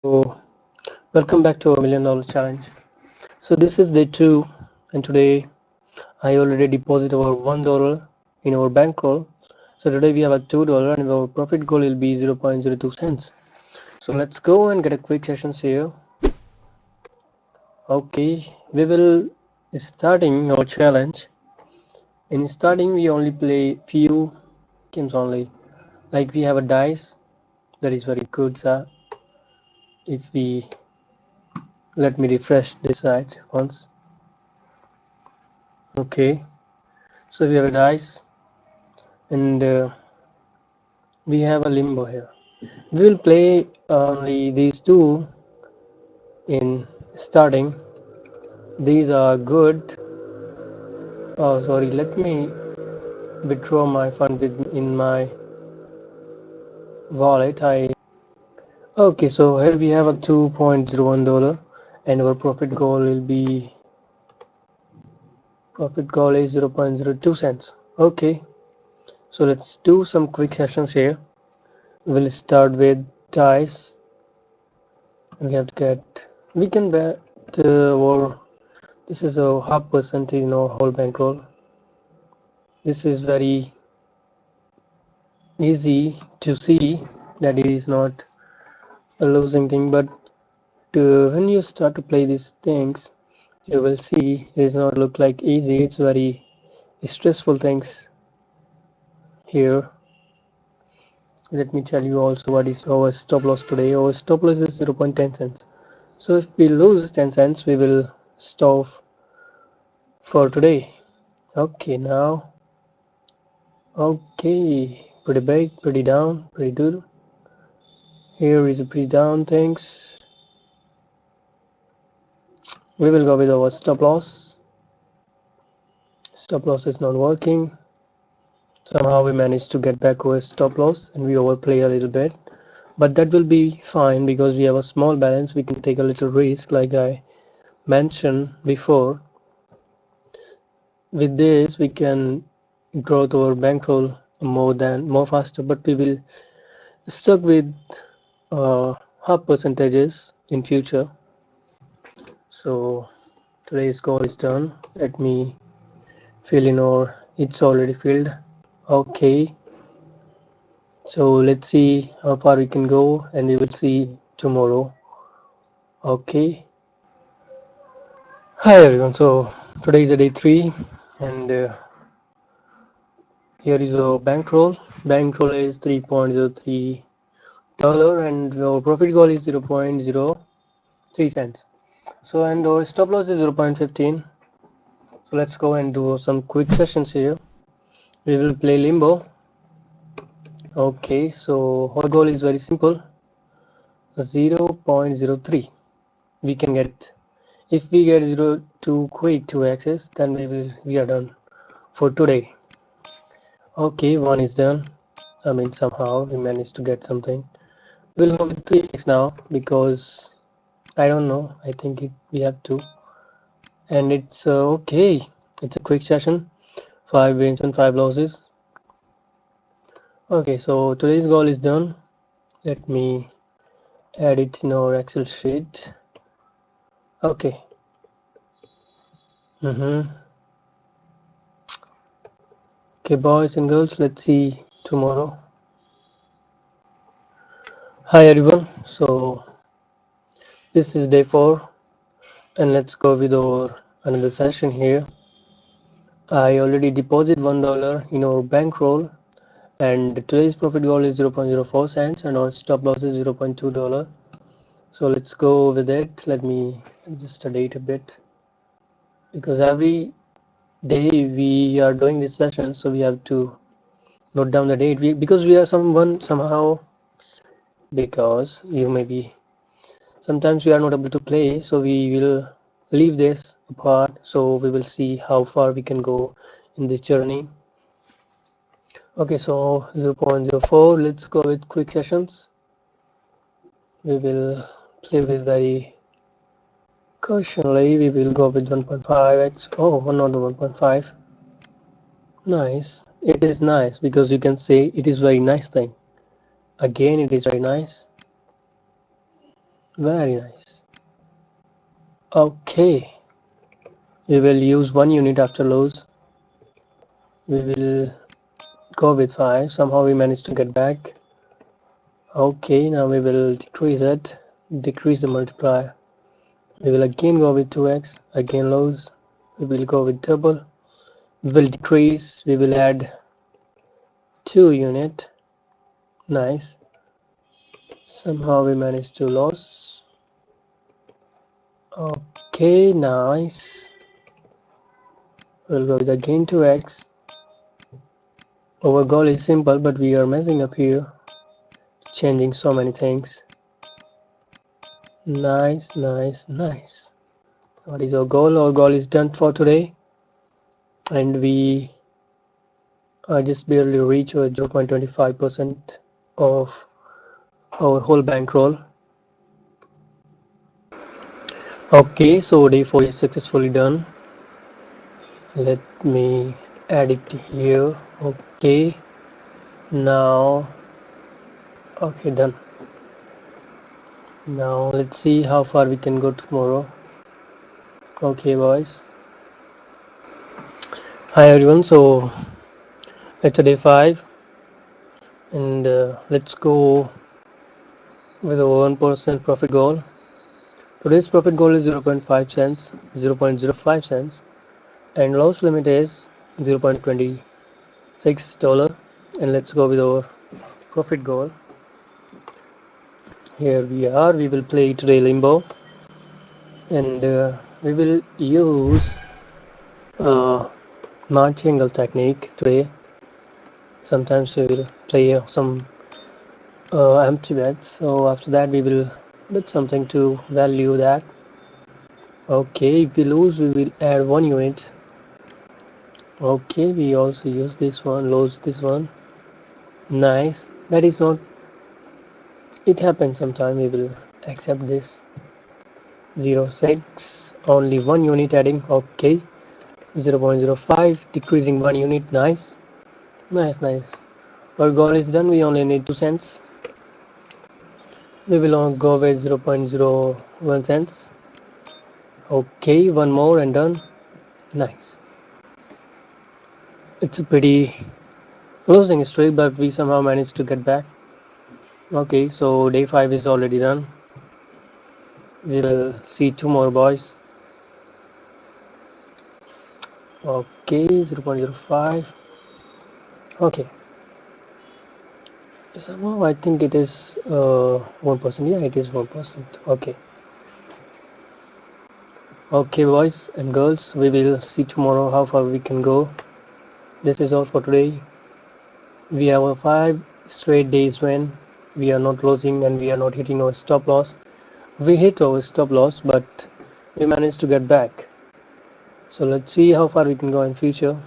So, welcome back to our $1 million challenge. So, this is day two, and today I already deposit our $1 in our bankroll. So, today we have a $2, and our profit goal will be 0.02 cents. So, let's go and get a quick sessions here. Okay, we will starting our challenge. In starting, we only play few games only. Like we have a dice that is very good. If we let me refresh this side once. Okay, so we have a dice and we have a limbo here. We will play only these two in starting. These are good. Oh, sorry. Let me withdraw my fund in my wallet. I Okay. So here we have a $2.01, and our profit goal is 0.02 cents. Okay. So let's do some quick sessions here. We'll start with dice. We can bet or this is a half percentage in our whole bankroll. This is very easy to see that it is not a losing thing, but when you start to play these things, you will see it does not look like easy. It's very stressful things here. Let me tell you also what is our stop loss today. Our stop loss is 0.10 cents. So if we lose 10 cents, we will stop for today. Okay, now, okay, pretty big, pretty down, pretty good. Here is a pretty down things. We will go with our stop loss. Stop loss is not working. Somehow we managed to get back our stop loss and we overplay a little bit. But that will be fine because we have a small balance. We can take a little risk like I mentioned before. With this we can grow our bankroll more faster, but we will stuck with half percentages in future. So today's goal is done. Let me fill in, or it's already filled. Okay, so let's see how far we can go and we will see tomorrow. Okay, hi everyone. So today is a day three, and here is our bankroll. Bankroll is $3.03, and our profit goal is 0.03 cents. So and our stop loss is 0.15. So let's go and do some quick sessions here. We will play limbo. Okay, so our goal is very simple, 0.03. We can get, if we get 0 too quick to access, then we are done for today. Okay, one is done. I mean, somehow we managed to get something. We'll go with 3x now because I don't know. I think we have to, and it's okay. It's a quick session, 5 wins and 5 losses. Okay, so today's goal is done. Let me add it in our Excel sheet. Okay. Okay, boys and girls, let's see tomorrow. Hi everyone. So this is day 4, and let's go with our another session here. I already deposit $1 in our bankroll, and today's profit goal is 0.04 cents, and our stop loss is $0.2. So let's go with it. Let me adjust the date a bit because every day we are doing this session, so we have to note down the date. Because we are somehow, because you may be sometimes we are not able to play, so we will leave this apart. So we will see how far we can go in this journey. Okay, so 0.04, let's go with quick sessions. We will play with very cautionally. We will go with 1.5x. Oh, not 1.5. Nice. It is nice because you can say it is very nice thing. Again, it is very nice. Very nice. Okay, we will use 1 unit after lows. We will go with 5. Somehow we managed to get back. Okay, now we will decrease it. Decrease the multiplier. We will again go with 2x. Again lows. We will go with double. We will decrease. We will add 2 unit. Nice. Somehow we managed to lose. Okay, nice. We'll go with again 2x. Our goal is simple, but we are messing up here, changing so many things. Nice, nice, nice. What is our goal? Our goal is done for today, and we are just barely reach 0.25% of our whole bankroll. Okay, so day 4 is successfully done. Let me add it here. Okay, now okay, done. Now let's see how far we can go tomorrow. Okay, boys. Hi everyone. So it's a day 5, and let's go with a 1% profit goal. Today's profit goal is 0.5 cents, 0.05 cents, and loss limit is $0.26. And let's go with our profit goal. Here we are. We will play today limbo, and we will use martingale technique today. Sometimes we will play some empty bets, so after that we will bet something to value that. Okay, if we lose we will add 1 unit. Okay, we also use this one, lose this one. Nice. That is not, it happens sometime. We will accept this. 0.6, only 1 unit adding. Okay, 0.05, decreasing 1 unit. Nice, nice, nice. Our goal is done. We only need 2 cents. We will go with 0.01 cents. Okay, one more and done. Nice. It's a pretty losing streak, but we somehow managed to get back. Okay, so day 5 is already done. We will see 2 more, boys. Okay, 0.05. Okay, somehow I think it is 1%. Yeah, it is 1%. Okay. Okay, boys and girls, we will see tomorrow how far we can go. This is all for today. We have a 5 straight days when we are not losing and we are not hitting our stop loss. We hit our stop loss, but we managed to get back. So let's see how far we can go in future.